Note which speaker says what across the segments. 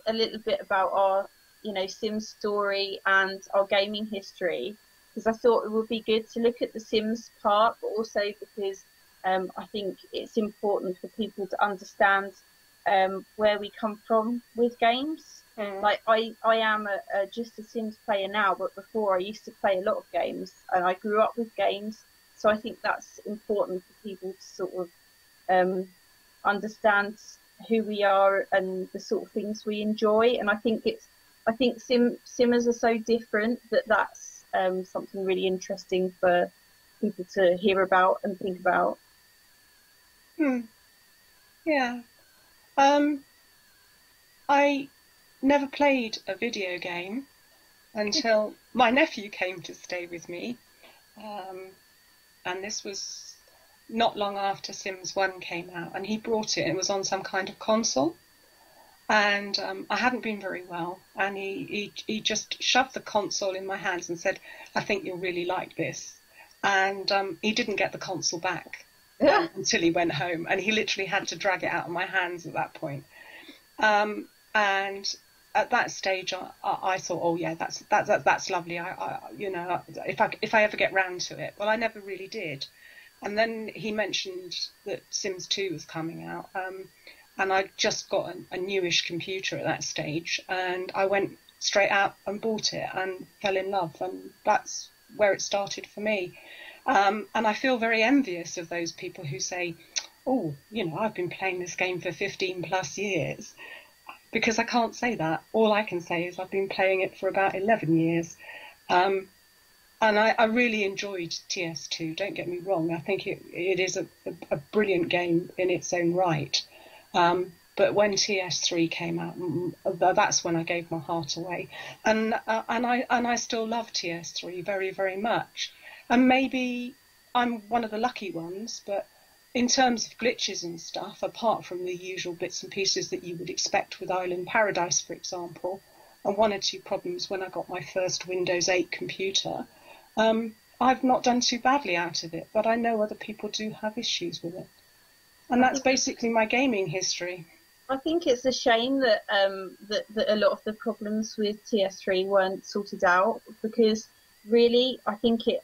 Speaker 1: a little bit about our, Sims story and our gaming history, because I thought it would be good to look at the Sims part, but also because I think it's important for people to understand where we come from with games. Like I am just a Sims player now, but before I used to play a lot of games, and I grew up with games. So I think that's important for people to sort of understand who we are and the sort of things we enjoy. And I think Simmers are so different that that's something really interesting for people to hear about and think about.
Speaker 2: Yeah. I never played a video game until my nephew came to stay with me. And this was not long after Sims 1 came out, and he brought it. It was on some kind of console, and I hadn't been very well, and he just shoved the console in my hands and said, "I think you'll really like this." And he didn't get the console back until he went home, and he literally had to drag it out of my hands at that point. And at that stage, I thought, oh yeah, that's lovely. If I ever get round to it, well, I never really did. And then he mentioned that Sims 2 was coming out, and I just got a newish computer at that stage, and I went straight out and bought it and fell in love, and that's where it started for me. And I feel very envious of those people who say, oh, I've been playing this game for 15 plus years. Because I can't say that. All I can say is I've been playing it for about 11 years. And I really enjoyed TS2, don't get me wrong. I think it is a brilliant game in its own right. But when TS3 came out, that's when I gave my heart away. And I still love TS3 very, very much. And maybe I'm one of the lucky ones, but in terms of glitches and stuff, apart from the usual bits and pieces that you would expect with Island Paradise, for example, and one or two problems when I got my first Windows 8 computer, I've not done too badly out of it, but I know other people do have issues with it. And that's basically my gaming history.
Speaker 1: I think it's a shame that that a lot of the problems with TS3 weren't sorted out, because really I think it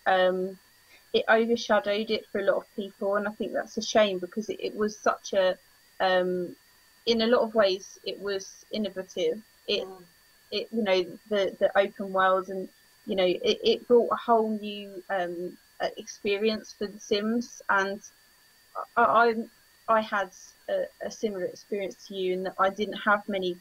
Speaker 1: overshadowed it for a lot of people, and I think that's a shame, because it was such a in a lot of ways it was innovative. It the open world, and it brought a whole new experience for The Sims. And I had a similar experience to you, in that I didn't have many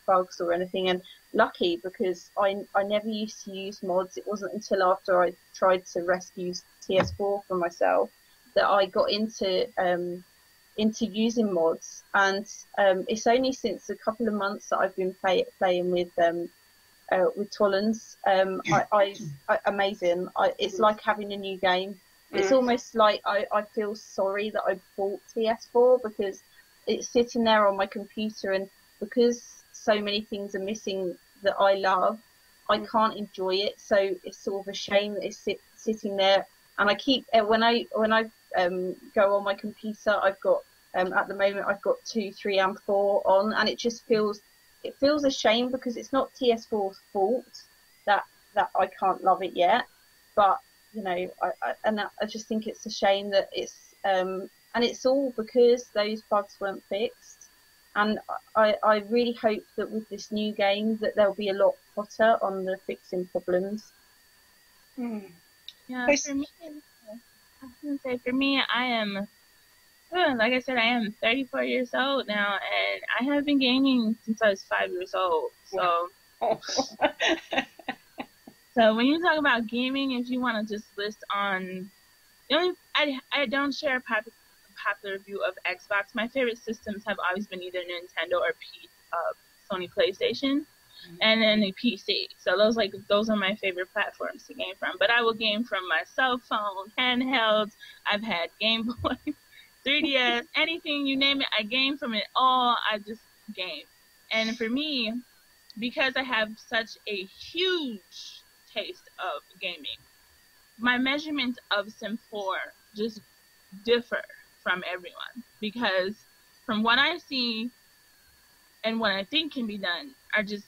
Speaker 1: bugs or anything, and lucky, because I never used to use mods. It wasn't until after I tried to rescue TS4 for myself that I got into using mods. And it's only since a couple of months that I've been playing with Tollens. Amazing. It's like having a new game. It's almost like I feel sorry that I bought TS4, because it's sitting there on my computer, and because so many things are missing that I love, I can't enjoy it. So it's sort of a shame that it's sitting there. And I keep when I go on my computer, I've got at the moment I've got 2, 3, and 4 on, and it just feels a shame, because it's not TS4's fault that I can't love it yet, but I just think it's a shame that it's and it's all because those bugs weren't fixed. And I really hope that with this new game that there'll be a lot hotter on the fixing problems.
Speaker 3: Yeah, for me, I was gonna say, for me, I am, like I said, I am 34 years old now, and I have been gaming since I was 5 years old. So, so when you talk about gaming, if you want to just list on, I don't share a popular view of Xbox. My favorite systems have always been either Nintendo or Sony PlayStation, and then a PC. So those are my favorite platforms to game from. But I will game from my cell phone, handhelds. I've had Game Boy, 3DS, anything you name it. I game from it all. I just game. And for me, because I have such a huge taste of gaming, my measurement of Sim 4 just differ from everyone, because from what I see, and what I think can be done are just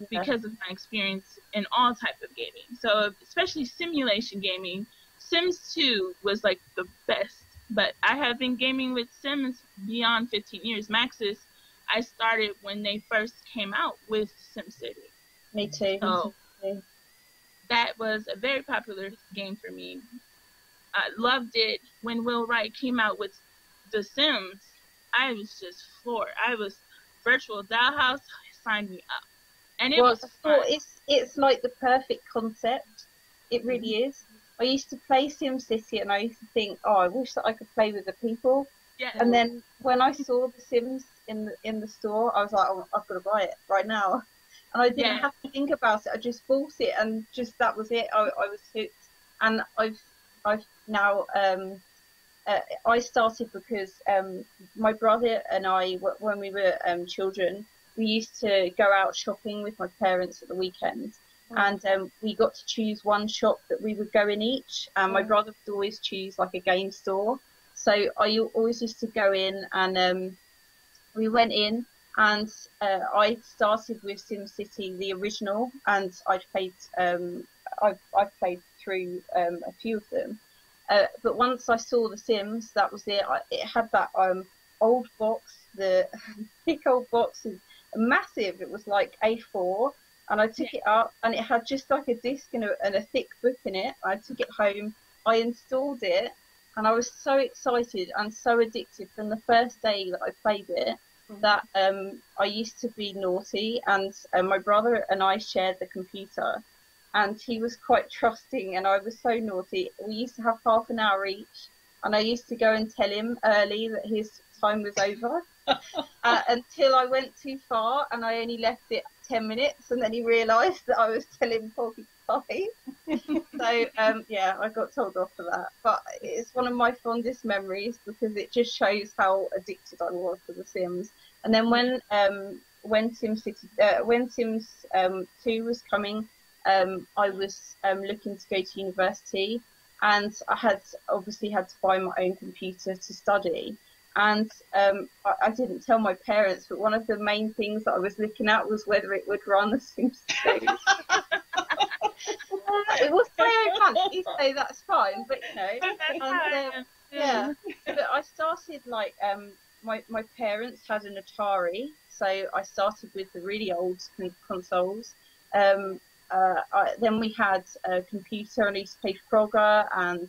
Speaker 3: because of my experience in all type of gaming. So especially simulation gaming, Sims 2 was like the best. But I have been gaming with Sims beyond 15 years. Maxis, I started when they first came out with SimCity.
Speaker 1: Me too.
Speaker 3: So that was a very popular game for me. I loved it. When Will Wright came out with The Sims, I was just floored. I was Virtual Dollhouse signed me up. And it was fun.
Speaker 1: It's like the perfect concept. It really is. I used to play SimCity and I used to think, oh, I wish that I could play with the people.
Speaker 3: Yeah.
Speaker 1: And then when I saw The Sims in the store, I was like, oh, I've got to buy it right now. And I didn't have to think about it. I just bought it and just that was it. I was hooked. And I've now I started because my brother and I, when we were children, we used to go out shopping with my parents at the weekend. And we got to choose one shop that we would go in each. And my brother would always choose like a game store. So I always used to go in and we went in and I started with SimCity, the original, and I've played played through a few of them. But once I saw The Sims, that was it. It had that old box, the thick old box, is massive. It was like A4. And I took it up, and it had just like a disc and a thick book in it. I took it home, I installed it, and I was so excited and so addicted from the first day that I played it that I used to be naughty, and my brother and I shared the computer, and he was quite trusting, and I was so naughty. We used to have half an hour each, and I used to go and tell him early that his time was over until I went too far, and I only left it 10 minutes, and then he realised that I was telling 45. So I got told off for that, but it's one of my fondest memories because it just shows how addicted I was to The Sims. And then when Sims 2 was coming, I was looking to go to university, and I had to buy my own computer to study. And I didn't tell my parents, but one of the main things that I was looking at was whether it would run The Sims 2. It was so funny, so that's fine, but you know. But I started like my parents had an Atari, so I started with the really old consoles. Then we had a computer, and I used to play Frogger, and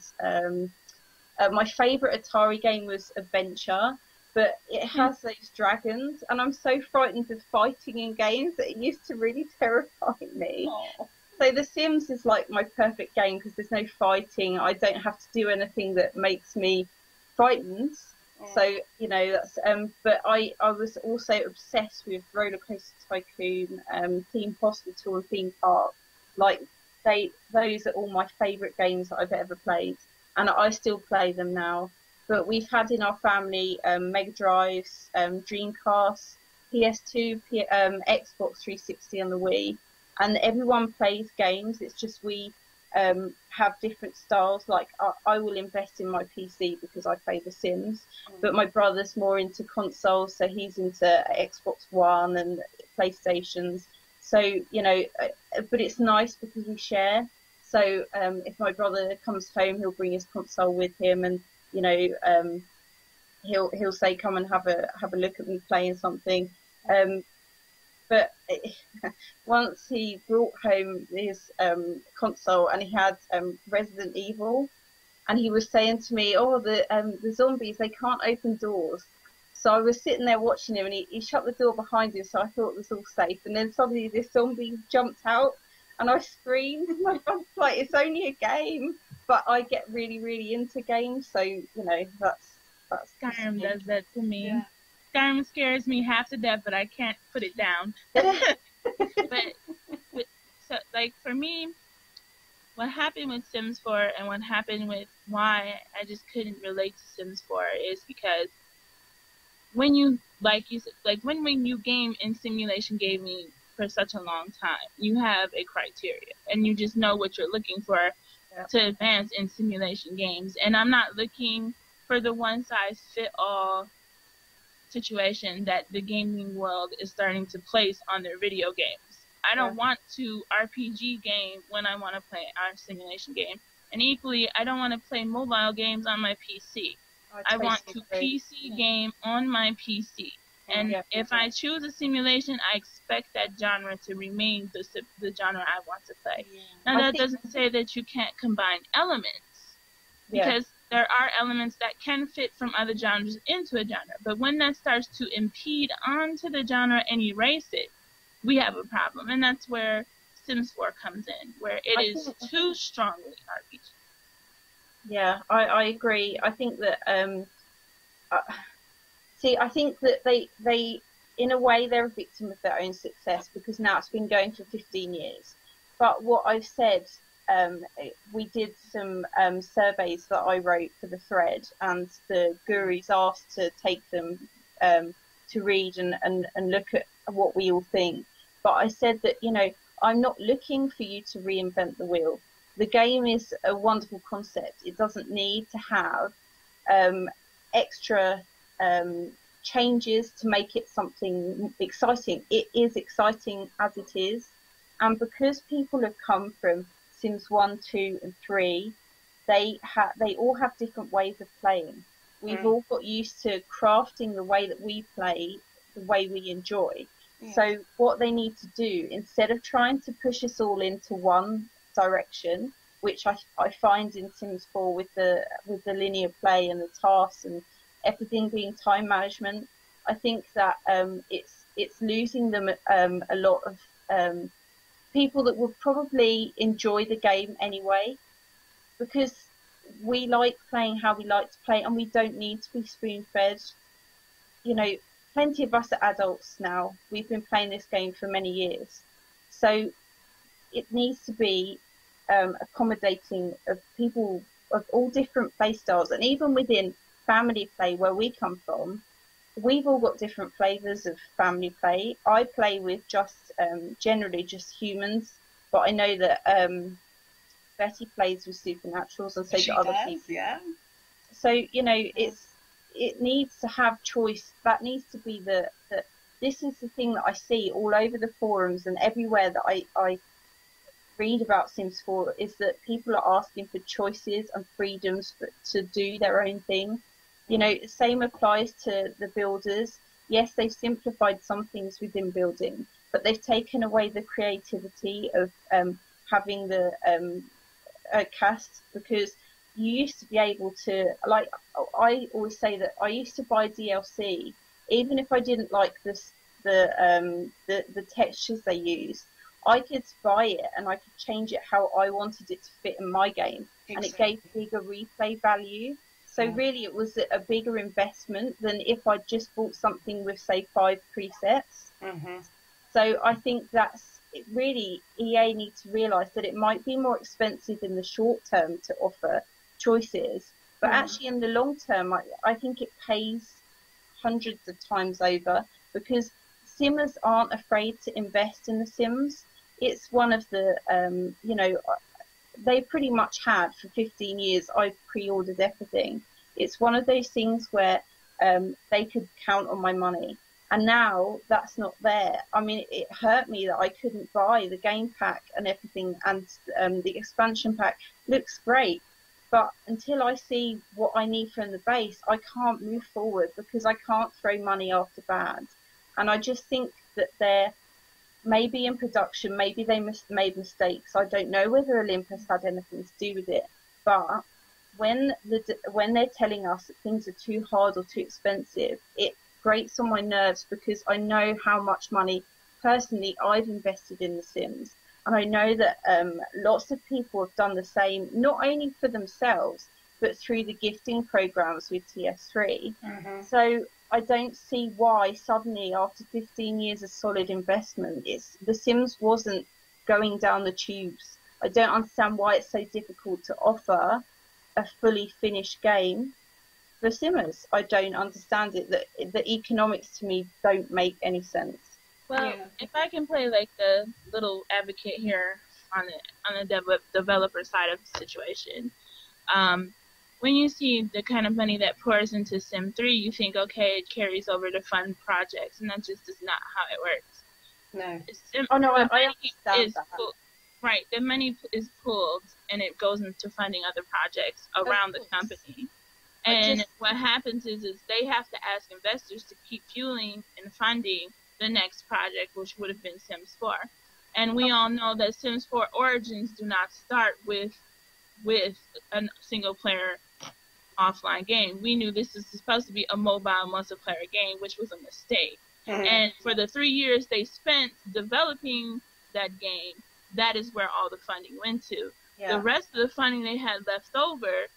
Speaker 1: my favourite Atari game was Adventure, but it has those dragons, and I'm so frightened of fighting in games that it used to really terrify me. Aww. So The Sims is like my perfect game because there's no fighting. I don't have to do anything that makes me frightened. Aww. So, you know, that's but I was also obsessed with Roller Coaster Tycoon, Team Hospital and Theme Park. Like those are all my favourite games that I've ever played. And I still play them now. But we've had in our family Mega Drives, Dreamcast, PS2, Xbox 360 and the Wii. And everyone plays games. It's just we have different styles. Like I will invest in my PC because I play The Sims. But my brother's more into consoles, so he's into Xbox One and PlayStations. So, you know, but it's nice because we share. So if my brother comes home, he'll bring his console with him, and you know, he'll say, "Come and have a look at me playing something." But once he brought home his console, and he had Resident Evil, and he was saying to me, "Oh, the zombies, they can't open doors." So I was sitting there watching him, and he shut the door behind him, so I thought it was all safe. And then suddenly this zombie jumped out. And I screamed. My brother's like, it's only a game, but I get really, really into games. So you know, that's
Speaker 3: Skyrim does that to me. Yeah. Skyrim scares me half to death, but I can't put it down. but so like for me, what happened with Sims 4 and what happened with why I just couldn't relate to Sims 4 is because when you when you game in simulation gaming for such a long time, you have a criteria and you just know what you're looking for to advance in simulation games. And I'm not looking for the one size fit all situation that the gaming world is starting to place on their video games. I don't want to RPG game when I want to play our simulation game. And equally, I don't want to play mobile games on my PC. I want to PC game on my PC. And if I choose a simulation, I expect that genre to remain the genre I want to play. Now, that doesn't say that you can't combine elements, because there are elements that can fit from other genres into a genre. But when that starts to impede onto the genre and erase it, we have a problem. And that's where Sims 4 comes in, where it is too strongly RPG.
Speaker 1: Yeah, I agree. I think that I think that they in a way they're a victim of their own success, because now it's been going for 15 years. But what I've said, we did some surveys that I wrote for the thread, and the gurus asked to take them to read and look at what we all think. But I said that, you know, I'm not looking for you to reinvent the wheel. The game is a wonderful concept. It doesn't need to have extra changes to make it something exciting. It is exciting as it is. And because people have come from Sims 1, 2 and 3, they all have different ways of playing. We've all got used to crafting the way that we play, the way we enjoy. So what they need to do, instead of trying to push us all into one direction, which I find in Sims 4 with the linear play and the tasks and everything being time management, I think that it's losing them a lot of people that would probably enjoy the game anyway, because we like playing how we like to play, and we don't need to be spoon-fed. You know, plenty of us are adults now. We've been playing this game for many years. So it needs to be accommodating of people of all different play styles. And even within family play, where we come from, we've all got different flavours of family play. I play with just generally just humans, but I know that Betty plays with supernaturals, and so do other people. Yeah. So, you know, it needs to have choice. That needs to be the this is the thing that I see all over the forums and everywhere that I read about Sims 4, is that people are asking for choices and freedoms to do their own thing. You know, same applies to the builders. Yes, they've simplified some things within building, but they've taken away the creativity of having the cast, because you used to be able to, like, I always say that I used to buy DLC even if I didn't like the textures they used. I could buy it and I could change it how I wanted it to fit in my game, and it gave bigger replay value. So really, it was a bigger investment than if I just bought something with, say, 5 presets. So I think that's really, EA needs to realise that it might be more expensive in the short term to offer choices, but actually in the long term, I think it pays hundreds of times over, because Simmers aren't afraid to invest in the Sims. It's one of the, you know, they pretty much had for 15 years. I've pre-ordered everything. It's one of those things where they could count on my money, and now that's not there. I mean, it hurt me that I couldn't buy the game pack and everything, and the expansion pack looks great, but until I see what I need from the base, I can't move forward, because I can't throw money after bad. And I just think that they're maybe in production, maybe they made mistakes. I don't know whether Olympus had anything to do with it, but when they're telling us that things are too hard or too expensive, it grates on my nerves, because I know how much money personally I've invested in The Sims, and I know that lots of people have done the same, not only for themselves but through the gifting programs with TS3. So I don't see why suddenly, after 15 years of solid investment, The Sims wasn't going down the tubes. I don't understand why it's so difficult to offer a fully finished game for Simmers. I don't understand it. The economics to me don't make any sense.
Speaker 3: Well, if I can play like the little advocate here on the developer side of the situation, when you see the kind of money that pours into Sim 3, you think, okay, it carries over to fund projects, and that just is not how it works.
Speaker 2: No.
Speaker 1: Oh no, I understand that.
Speaker 3: Right, the money is pulled and it goes into funding other projects around the company. And what happens is they have to ask investors to keep fueling and funding the next project, which would have been Sims 4. And we all know that Sims 4 Origins do not start with a single player offline game. We knew this was supposed to be a mobile multiplayer game, which was a mistake. Mm-hmm. And for the 3 years they spent developing that game, that is where all the funding went to. Yeah. The rest of the funding they had left over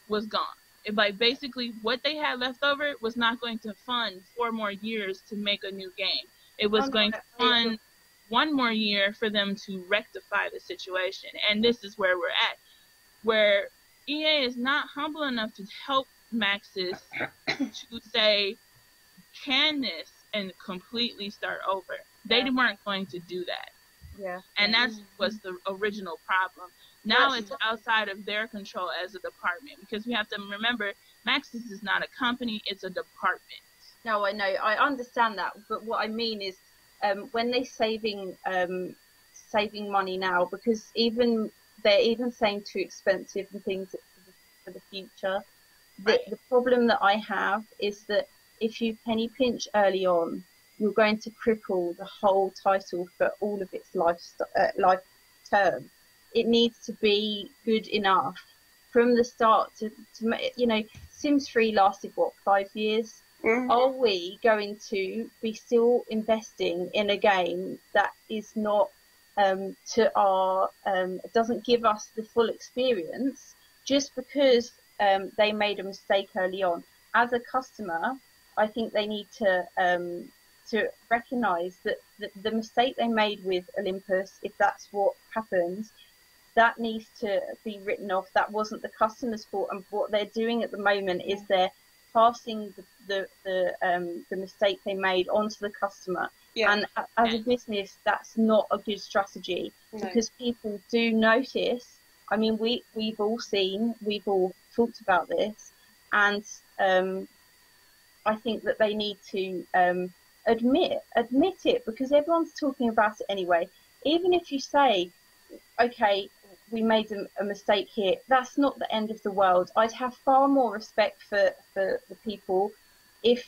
Speaker 3: was gone. Like, basically what they had left over was not going to fund 4 more years to make a new game. It was going to fund 1 more year for them to rectify the situation. And this is where we're at, where EA is not humble enough to help Maxis to say, can this and completely start over. They weren't going to do that.
Speaker 1: Yeah.
Speaker 3: And that was the original problem. Now it's outside of their control as a department, because we have to remember, Maxis is not a company, it's a department.
Speaker 1: No, I know. I understand that. But what I mean is, when they're saving money now, because they're even saying too expensive and things for the future. The problem that I have is that if you penny pinch early on, you're going to cripple the whole title for all of its life term. It needs to be good enough from the start to Sims 3 lasted 5 years? Mm-hmm. Are we going to be still investing in a game that is not doesn't give us the full experience just because they made a mistake early on? As a customer, I think they need to recognise that the mistake they made with Olympus, if that's what happens, that needs to be written off. That wasn't the customer's fault, and what they're doing at the moment is they're passing the mistake they made onto the customer. Yeah. And as a business, that's not a good strategy, because people do notice. I mean, we've all talked about this, and I think that they need to admit it, because everyone's talking about it anyway. Even if you say, okay, we made a mistake here, that's not the end of the world. I'd have far more respect for the people if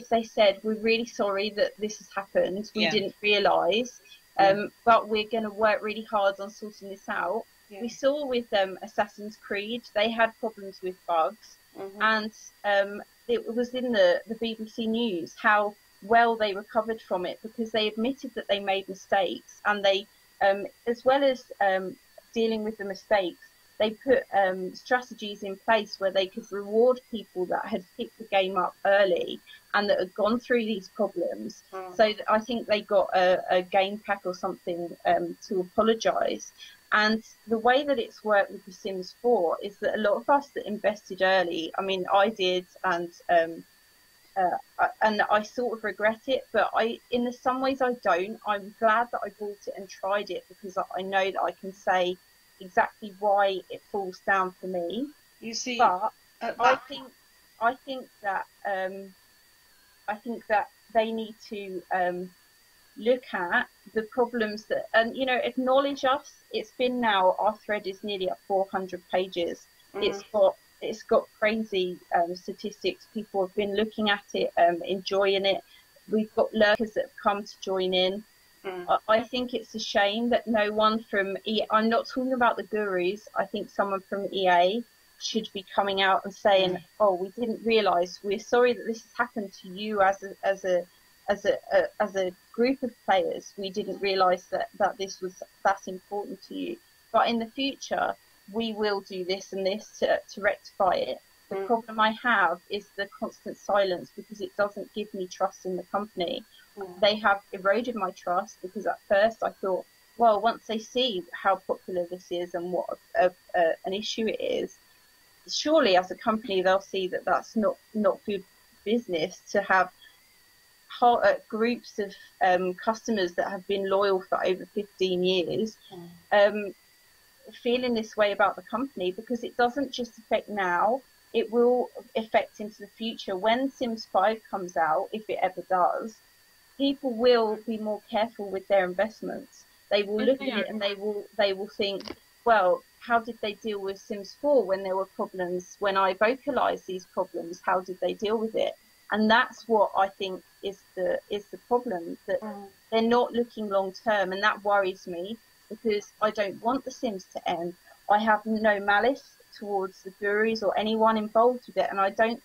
Speaker 1: they said, we're really sorry that this has happened, we didn't realise, but we're going to work really hard on sorting this out. Yeah. We saw with Assassin's Creed, they had problems with bugs, and it was in the BBC News how well they recovered from it, because they admitted that they made mistakes, and they, as well as dealing with the mistakes, they put strategies in place where they could reward people that had picked the game up early and that had gone through these problems. So I think they got a game pack or something to apologise. And the way that it's worked with The Sims 4 is that a lot of us that invested early, I mean, I did, and I sort of regret it, but in some ways I don't. I'm glad that I bought it and tried it, because I know that I can say exactly why it falls down for me.
Speaker 2: You see,
Speaker 1: but I think that they need to look at the problems that, and acknowledge us. It's been now, our thread is nearly at 400 pages. It's got crazy statistics. People have been looking at it, enjoying it. We've got lurkers that have come to join in. I think it's a shame that no one from EA, I'm not talking about the gurus, I think someone from EA should be coming out and saying, oh, we didn't realise, we're sorry that this has happened to you as a group of players. We didn't realise that this was that important to you. But in the future, we will do this and this to rectify it. The problem I have is the constant silence, because it doesn't give me trust in the company. They have eroded my trust, because at first I thought, well, once they see how popular this is and what an issue it is, surely as a company they'll see that that's not good business to have groups of customers that have been loyal for over 15 years feeling this way about the company, because it doesn't just affect now, it will affect into the future. When Sims 5 comes out, if it ever does, people will be more careful with their investments. They will look at it and they will think, well, how did they deal with Sims 4 when there were problems? When I vocalized these problems, how did they deal with it? And that's what I think is the problem, that they're not looking long term, and that worries me because I don't want The Sims to end. I have no malice towards the gurus or anyone involved with it, and I don't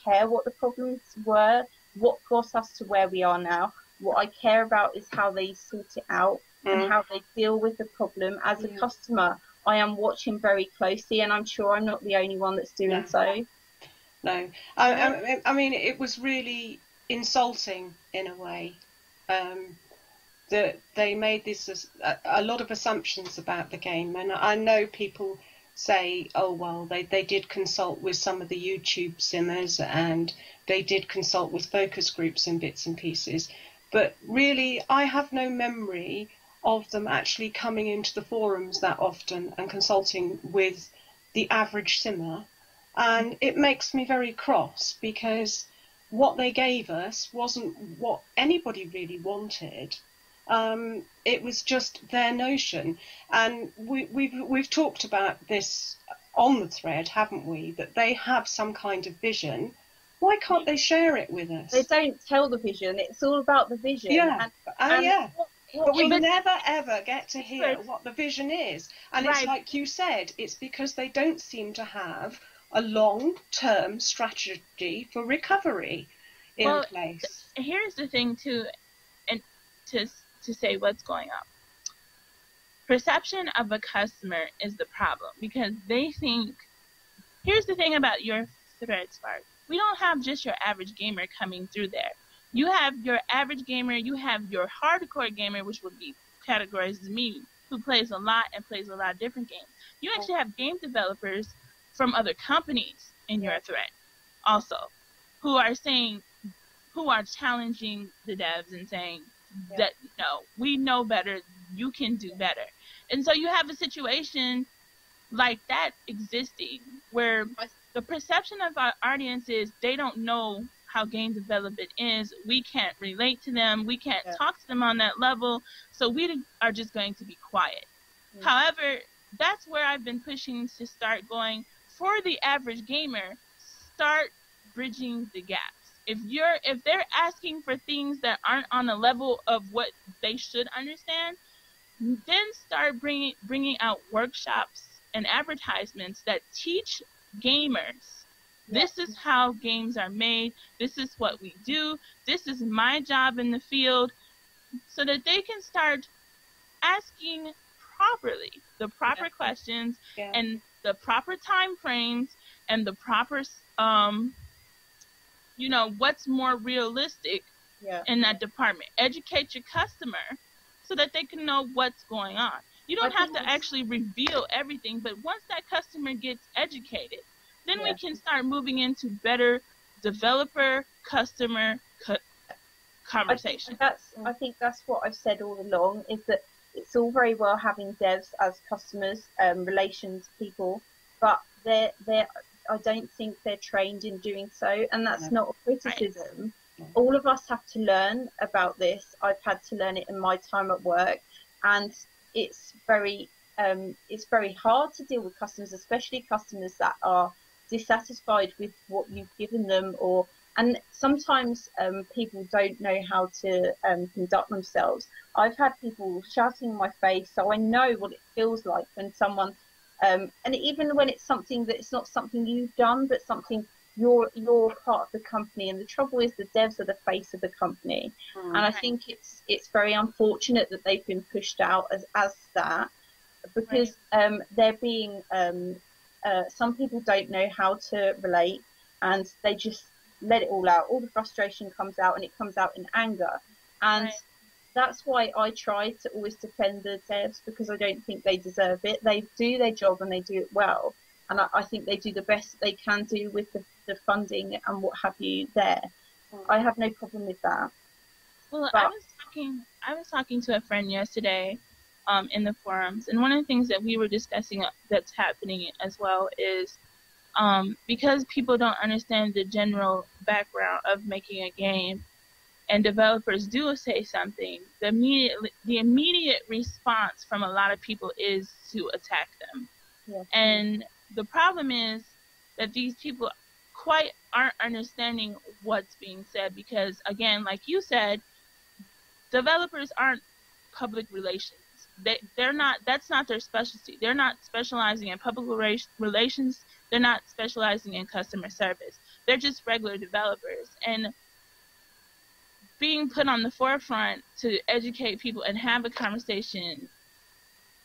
Speaker 1: care what the problems were, what got us to where we are now. What I care about is how they sort it out and how they deal with the problem. As a customer, I am watching very closely, and I'm sure I'm not the only one that's doing so.
Speaker 2: No, I mean, it was really insulting in a way that they made a lot of assumptions about the game, and I know people say, oh well, they did consult with some of the YouTube simmers and they did consult with focus groups and bits and pieces, but really I have no memory of them actually coming into the forums that often and consulting with the average simmer. And it makes me very cross because what they gave us wasn't what anybody really wanted. It was just their notion. And we've talked about this on the thread, haven't we? That they have some kind of vision. Why can't they share it with us?
Speaker 1: They don't tell the vision. It's all about the vision.
Speaker 2: Yeah. But we never ever get to hear what the vision is. And it's like you said, it's because they don't seem to have a long-term strategy for recovery in place.
Speaker 3: Here's the thing too, and to say what's going on. Perception of a customer is the problem because they think. Here's the thing about your thread, Spark. We don't have just your average gamer coming through there. You have your average gamer, you have your hardcore gamer, which would be categorized as me, who plays a lot and plays a lot of different games. You actually have game developers from other companies in your thread also, who are challenging the devs and saying that, no, we know better, you can do better. And so you have a situation like that existing where the perception of our audience is they don't know how game development is. We can't relate to them. We can't talk to them on that level. So we are just going to be quiet. However, that's where I've been pushing to start going, for the average gamer, start bridging the gaps. If they're asking for things that aren't on the level of what they should understand, then start bringing out workshops and advertisements that teach gamers, this is how games are made, this is what we do, this is my job in the field, so that they can start asking properly the proper questions and the proper time frames and the proper what's more realistic in that department. Educate your customer so that they can know what's going on. You don't have to actually reveal everything, but once that customer gets educated, then we can start moving into better developer customer conversation.
Speaker 1: I think that's what I've said all along, is that it's all very well having devs as customers, relations people, but I don't think they're trained in doing so, and that's not a criticism. Right. All of us have to learn about this. I've had to learn it in my time at work, and it's very hard to deal with customers, especially customers that are dissatisfied with what you've given them, and sometimes people don't know how to conduct themselves. I've had people shouting in my face, so I know what it feels like when someone, and even when it's something that it's not something you've done, but something you're part of the company. And the trouble is, the devs are the face of the company, and I think it's very unfortunate that they've been pushed out as that, because they're being some people don't know how to relate, and they just let it all out. All the frustration comes out, and it comes out in anger. And that's why I try to always defend the devs, because I don't think they deserve it. They do their job and they do it well. And I think they do the best they can do with the funding and what have you there. I have no problem with that.
Speaker 3: Well, I was talking to a friend yesterday in the forums, and one of the things that we were discussing that's happening as well is because people don't understand the general background of making a game, and developers do say something, the immediate response from a lot of people is to attack them.
Speaker 1: Yeah.
Speaker 3: And the problem is that these people quite aren't understanding what's being said, because, again, like you said, developers aren't public relations. They're not. That's not their specialty. They're not specializing in public relations. They're not specializing in customer service. They're just regular developers. And being put on the forefront to educate people and have a conversation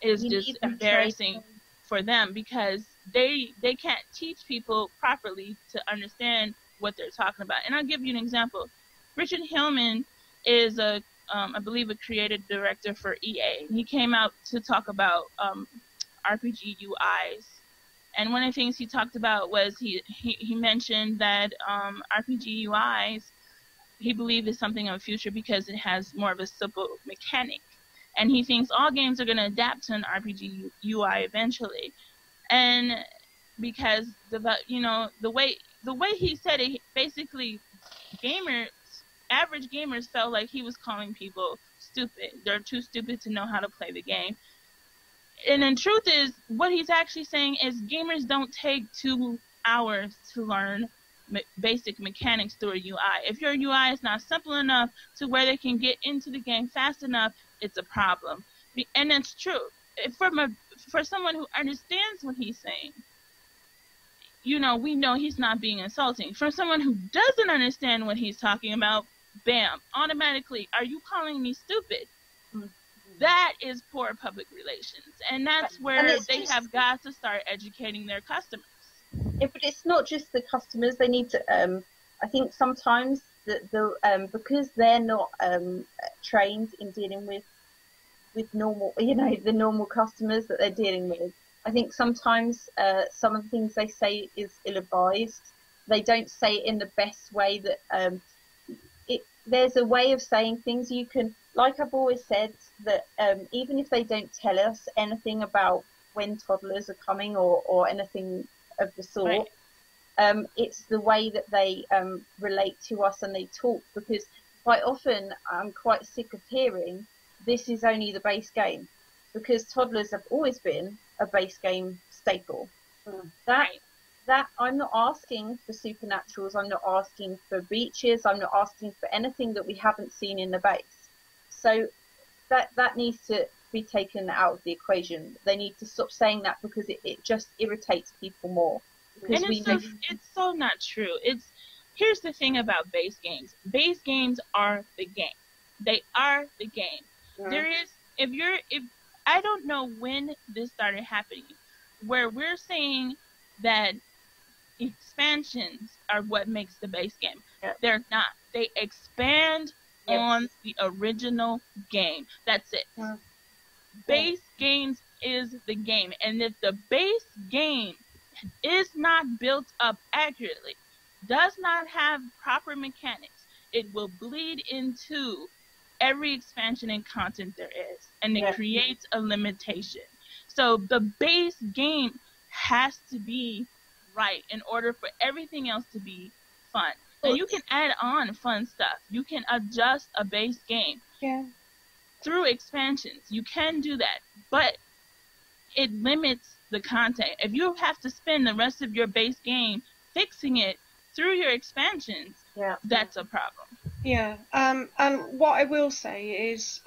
Speaker 3: is just embarrassing for them, because they can't teach people properly to understand what they're talking about. And I'll give you an example. Richard Hillman is I believe a creative director for EA. He came out to talk about RPG UIs. And one of the things he talked about was he mentioned that RPG UIs, he believed, is something of the future because it has more of a simple mechanic. And he thinks all games are going to adapt to an RPG UI eventually. And because the way he said it, basically average gamers felt like he was calling people stupid. They're too stupid to know how to play the game. And the truth is, what he's actually saying is gamers don't take 2 hours to learn basic mechanics through a UI. If your UI is not simple enough to where they can get into the game fast enough, it's a problem. And that's true. For someone who understands what he's saying, we know he's not being insulting. For someone who doesn't understand what he's talking about, bam, automatically, are you calling me stupid? Mm-hmm. That is poor public relations. And that's where they have got to start educating their customers.
Speaker 1: Yeah, but it's not just the customers. They need to. I think sometimes because they're not trained in dealing with normal, the normal customers that they're dealing with. I think sometimes some of the things they say is ill-advised. They don't say it in the best way that. There's a way of saying things. You can, like I've always said, that even if they don't tell us anything about when toddlers are coming or anything of the sort, right. It's the way that they relate to us and they talk, because quite often I'm quite sick of hearing this is only the base game, because toddlers have always been a base game staple. That I'm not asking for supernaturals, I'm not asking for beaches, I'm not asking for anything that we haven't seen in the base. So that needs to be taken out of the equation. They need to stop saying that, because it just irritates people more.
Speaker 3: And it's so not true. Here's the thing about base games. Base games are the game. They are the game. Yeah. There is, if I don't know when this started happening, where we're saying that expansions are what makes the base game. Yeah. They're not. They expand on the original game. That's it. Yeah. Base games is the game. And if the base game is not built up accurately, does not have proper mechanics, it will bleed into every expansion and content there is. And it creates a limitation. So the base game has to be right in order for everything else to be fun. And you can add on fun stuff. You can adjust a base game through expansions. You can do that, but it limits the content. If you have to spend the rest of your base game fixing it through your expansions, that's a problem.
Speaker 2: Yeah, and what I will say is,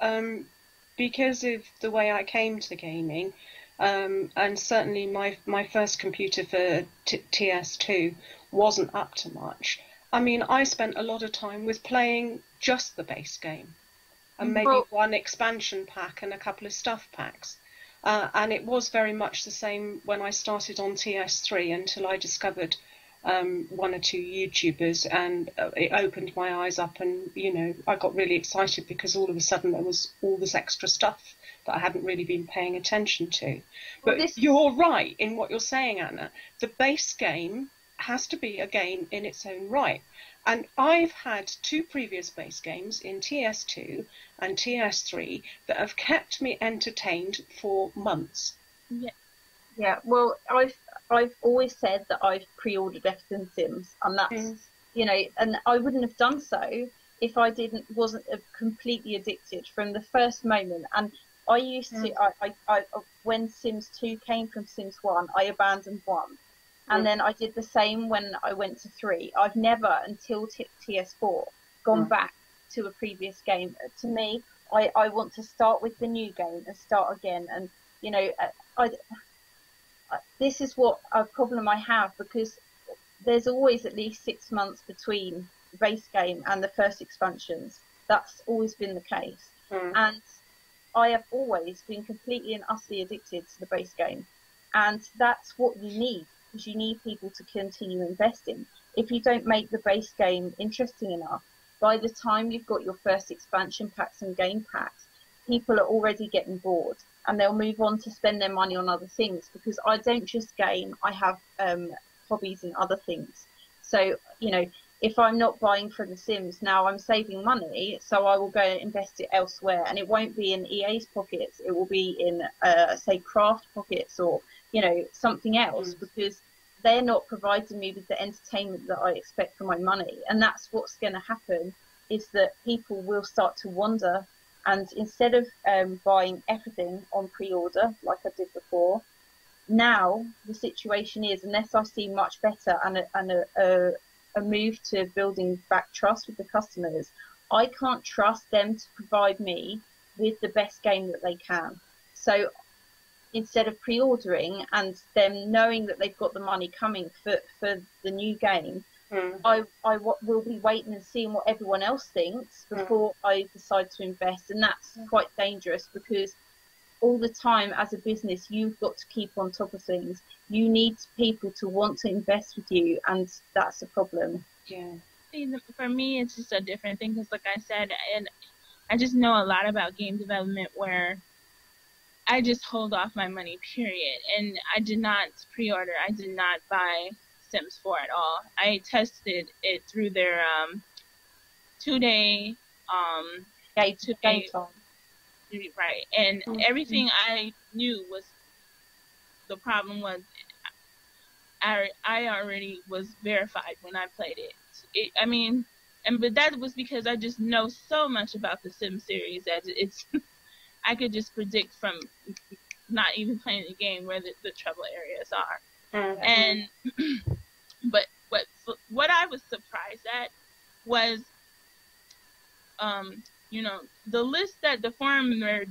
Speaker 2: because of the way I came to gaming, and certainly my first computer for TS2 wasn't up to much. I mean, I spent a lot of time with playing just the base game, and maybe one expansion pack and a couple of stuff packs. And it was very much the same when I started on TS3 until I discovered one or two YouTubers, and it opened my eyes up, and I got really excited because all of a sudden there was all this extra stuff that I hadn't really been paying attention to. But you're right in what you're saying, Anna. The base game has to be a game in its own right. And I've had 2 previous base games in TS2 and TS3 that have kept me entertained for months.
Speaker 3: Yeah.
Speaker 1: Yeah, well, I've always said that I've pre-ordered everything Sims, and that's and I wouldn't have done so if I wasn't completely addicted from the first moment. And I used to, I when Sims 2 came from Sims 1, I abandoned 1, and then I did the same when I went to 3. I've never until TS4 gone back to a previous game. To me, I want to start with the new game and start again, and this is what a problem I have, because there's always at least 6 months between the base game and the first expansions. That's always been the case. And I have always been completely and utterly addicted to the base game. And that's what you need, because you need people to continue investing. If you don't make the base game interesting enough, by the time you've got your first expansion packs and game packs, people are already getting bored, and they'll move on to spend their money on other things, because I don't just game, I have hobbies and other things. So, if I'm not buying for The Sims, now I'm saving money, so I will go and invest it elsewhere, and it won't be in EA's pockets, it will be in, say, Craft pockets, or, something else, because they're not providing me with the entertainment that I expect for my money. And that's what's going to happen, is that people will start to wander. And instead of buying everything on pre-order like I did before, now the situation is, unless I see much better and a move to building back trust with the customers, I can't trust them to provide me with the best game that they can. So instead of pre-ordering and them knowing that they've got the money coming for the new game, I will be waiting and seeing what everyone else thinks before I decide to invest. And that's quite dangerous, because all the time as a business, you've got to keep on top of things. You need people to want to invest with you, and that's a problem.
Speaker 2: Yeah.
Speaker 3: For me, it's just a different thing, because like I said, and I just know a lot about game development where I just hold off my money, period. And I did not pre-order. I did not buy Sims 4 at all. I tested it through their 2-day
Speaker 1: game time.
Speaker 3: Right. And everything I knew was, the problem was I already was verified when I played it. But that was because I just know so much about the Sim series that it's I could just predict from not even playing the game where the trouble areas are. And but what I was surprised at was the list that the former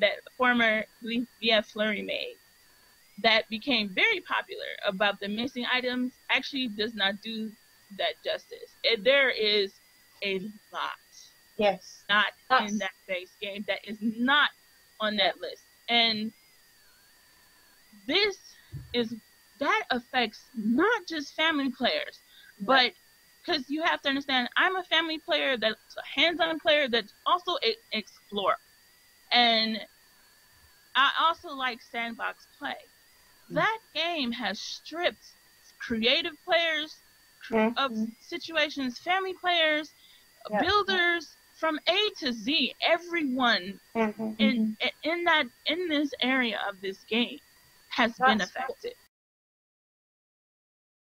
Speaker 3: VF Fleury made, that became very popular, about the missing items, actually does not do that justice. There is a lot.
Speaker 1: Yes.
Speaker 3: In that base game that is not on that list. And that affects not just family players, but because you have to understand, I'm a family player that's a hands-on player that's also an explorer. And I also like sandbox play. That game has stripped creative players of situations, family players, builders, from A to Z. Everyone in this area of this game has been affected.